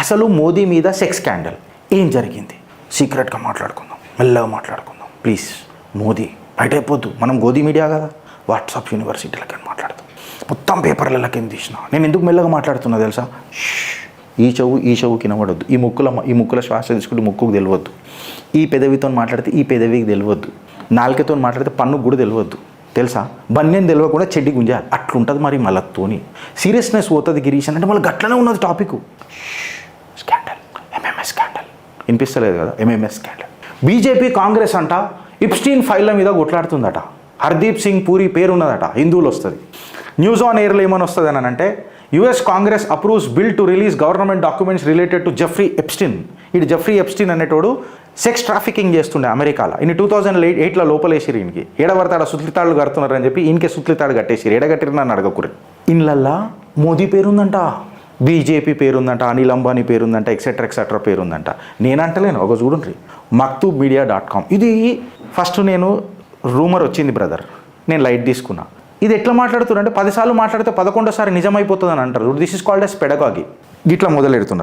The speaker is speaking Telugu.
అసలు మోదీ మీద సెక్స్ స్కాండల్ ఏం జరిగింది? సీక్రెట్గా మాట్లాడుకుందాం, మెల్లగా మాట్లాడుకుందాం ప్లీజ్. మోదీ బయట అయిపోద్దు, మనం గోదీ మీడియా కదా, వాట్సాప్ యూనివర్సిటీలకి మాట్లాడుతాం, మొత్తం పేపర్లకి ఏం తీసిన. నేను ఎందుకు మెల్లగా మాట్లాడుతున్నా తెలుసా? ఈ చెవు కినబడొద్దు, ఈ ముక్కుల శ్వాస తీసుకుంటే ముక్కుకు తెలియవద్దు, ఈ పెదవితో మాట్లాడితే ఈ పెదవికి తెలియవద్దు, నాలుకతో మాట్లాడితే పన్నుకు కూడా తెలియవద్దు తెలుసా? బన్యం తెలియకుండా చెడ్డి గుంజాలి, అట్లుంటుంది మరి మళ్ళతోని. సీరియస్నెస్ పోతుంది గిరీష్ అంటే మళ్ళీ గట్లనే ఉన్నది టాపిక్. స్కాండల్, ఎంఎంఎస్ స్కాండల్ వినిపిస్తలేదు కదా? MMS scandal. బీజేపీ కాంగ్రెస్ అంట ఇప్స్టీన్ ఫైళ్ళ మీద కొట్లాడుతుందట. హర్దీప్ సింగ్ పూరి పేరున్నదట, హిందువులు వస్తుంది. న్యూస్ ఆన్ ఎయిర్లో ఏమని వస్తుంది అని అంటే, US Congress approves bill to release government documents related to Jeffrey Epstein. ఇది జెఫ్రీ ఎప్స్టీన్ అనేటోడు సెక్స్ ట్రాఫికింగ్ చేస్తుండే అమెరికాలో. ఇన్ని 2008లో లోపలేసిరు. ఈయనకి ఏడబడతాడు సుత్లితాళ్ళు కడుతున్నారని చెప్పి ఈయనకే సుత్లితాడు కట్టేసిరు. ఏడగట్టిరు నన్ను అడగకురి. ఇన్లల్లా మోదీ పేరుందంట, బీజేపీ పేరుందంట, అనిల్ అంబానీ పేరుందంట, ఎక్సెట్రా పేరుందంట. నేనంటలేను, ఒక చూడండి maktubmedia.com. ఇది ఫస్ట్ నేను రూమర్ వచ్చింది బ్రదర్, నేను లైట్ తీసుకున్నా. ఇది ఎట్లా మాట్లాడుతున్నారు అంటే 10 సార్లు మాట్లాడితే 11వ సారి నిజమైపోతుంది అని అంటారు. This is called as pedagogy. ఇట్లా మొదలెడుతున్నారు.